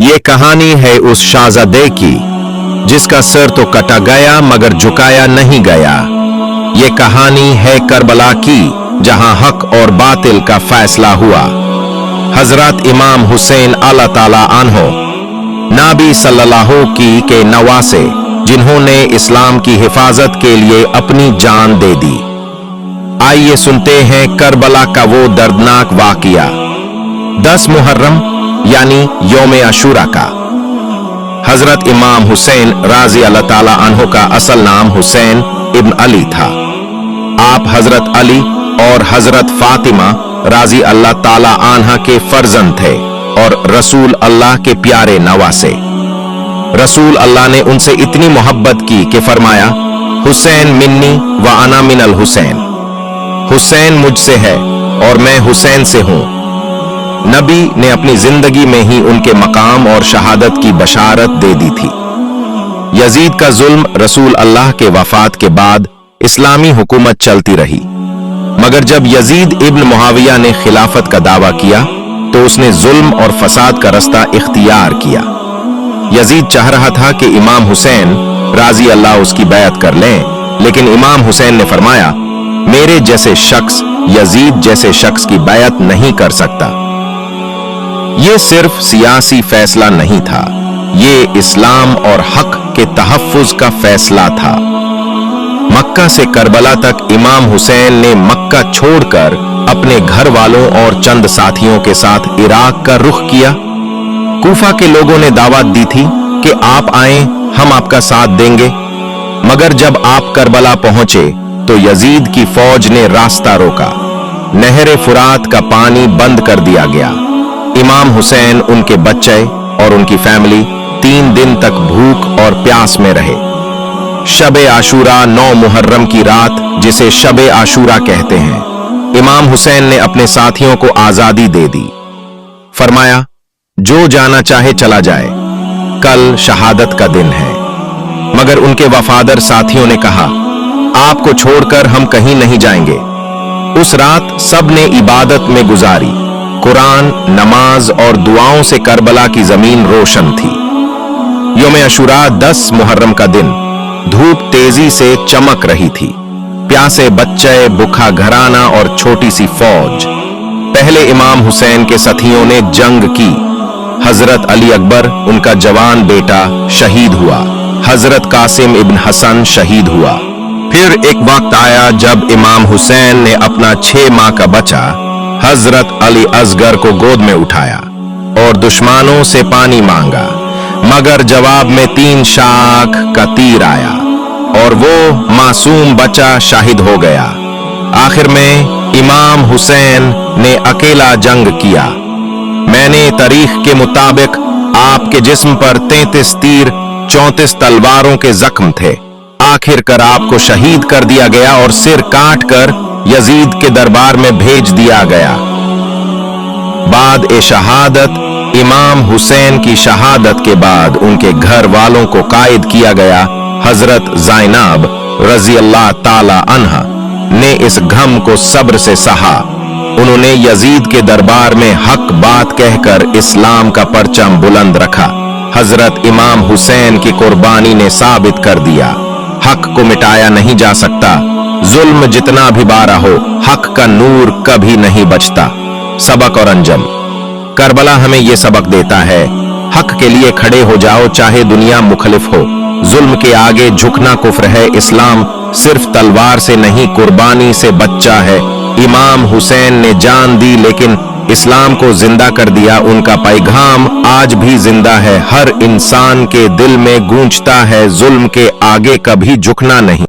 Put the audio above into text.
ये कहानी है उस शाहज़ादे की जिसका सर तो कटा गया मगर झुकाया नहीं गया। ये कहानी है करबला की जहां हक और बातिल का फैसला हुआ। हजरत इमाम हुसैन अल्लाह ताला अन्हो नबी सल्लल्लाहु के नवासे जिन्होंने इस्लाम की हिफाजत के लिए अपनी जान दे दी। आइए सुनते हैं करबला का वो दर्दनाक वाकया। 10 मुहर्रम यानी यौम अशूरा का। हजरत इमाम हुसैन राजी अल्लाह ताला अन्हो का असल नाम हुसैन इब्न अली था। आप हजरत अली और हजरत फातिमा राजी अल्लाह ताला अन्हा के फर्जंद थे और रसूल अल्लाह के प्यारे नवासे। रसूल अल्लाह ने उनसे इतनी मोहब्बत की कि फरमाया, हुसैन मिन्नी व अना मिनल हुसैन। हुसैन मुझसे है और मैं हुसैन से हूं। नबी ने अपनी जिंदगी में ही उनके मकाम और शहादत की बशारत दे दी थी। यजीद का जुल्म रसूल अल्लाह के वफात के बाद इस्लामी हुकूमत चलती रही, मगर जब यजीद इब्न मुआविया ने खिलाफत का दावा किया तो उसने जुल्म और फसाद का रास्ता इख्तियार किया। यजीद चाह रहा था कि इमाम हुसैन राजी अल्लाह उसकी बैत कर लें, लेकिन इमाम हुसैन ने फरमाया, मेरे जैसे शख्स यजीद जैसे शख्स की बैत नहीं कर सकता। ये सिर्फ सियासी फैसला नहीं था, ये इस्लाम और हक के तहफ्फुज का फैसला था। मक्का से करबला तक इमाम हुसैन ने मक्का छोड़कर अपने घर वालों और चंद साथियों के साथ इराक का रुख किया। कूफा के लोगों ने दावत दी थी कि आप आएं, हम आपका साथ देंगे, मगर जब आप करबला पहुंचे तो यजीद की फौज ने रास्ता रोका। नहर फुरात का पानी बंद कर दिया गया। इमाम हुसैन, उनके बच्चे और उनकी फैमिली 3 दिन तक भूख और प्यास में रहे। शब आशूरा 9 मुहर्रम की रात, जिसे शब आशूरा कहते हैं, इमाम हुसैन ने अपने साथियों को आजादी दे दी। फरमाया, जो जाना चाहे चला जाए, कल शहादत का दिन है। मगर उनके वफादार साथियों ने कहा, आपको छोड़कर हम कहीं नहीं जाएंगे। उस रात सब ने इबादत में गुजारी। कुरान, नमाज और दुआओं से करबला की जमीन रोशन थी। यौम अशूरा 10 मुहर्रम का दिन, धूप तेजी से चमक रही थी। प्यासे बच्चे, भूखा घराना और छोटी सी फौज। पहले इमाम हुसैन के साथियों ने जंग की। हजरत अली अकबर, उनका जवान बेटा, शहीद हुआ। हजरत कासिम इब्न हसन शहीद हुआ। फिर एक वक्त आया जब इमाम हुसैन ने अपना 6 माह का बच्चा हजरत अली असगर को गोद में उठाया और दुश्मनों से पानी मांगा, मगर जवाब में 3 शाख का तीर आया और वो मासूम बच्चा शहीद हो गया। आखिर में इमाम हुसैन ने अकेला जंग किया। मैंने तारीख के मुताबिक आपके जिस्म पर 33 तीर, 34 तलवारों के जख्म थे। आखिरकार आपको शहीद कर दिया गया और सिर काट कर यजीद के दरबार में भेज दिया गया। बाद ए शहादत, इमाम हुसैन की शहादत के बाद उनके घर वालों को कायद किया गया। हजरत ज़ैनब रजी अल्लाह ताला अन्हा ने इस गम को सब्र से सहा। उन्होंने यजीद के दरबार में हक बात कहकर इस्लाम का परचम बुलंद रखा। हजरत इमाम हुसैन की कुर्बानी ने साबित कर दिया, हक को मिटाया नहीं जा सकता। जुल्म जितना भी बारा हो, हक का नूर कभी नहीं बचता। सबक और अंजम। करबला हमें यह सबक देता है, हक के लिए खड़े हो जाओ चाहे दुनिया मुखलिफ हो। जुल्म के आगे झुकना कुफ्र है। इस्लाम सिर्फ तलवार से नहीं, कुर्बानी से बच्चा है। इमाम हुसैन ने जान दी लेकिन इस्लाम को जिंदा कर दिया। उनका पैगाम आज भी जिंदा है, हर इंसान के दिल में गूंजता है, जुल्म के आगे कभी झुकना नहीं।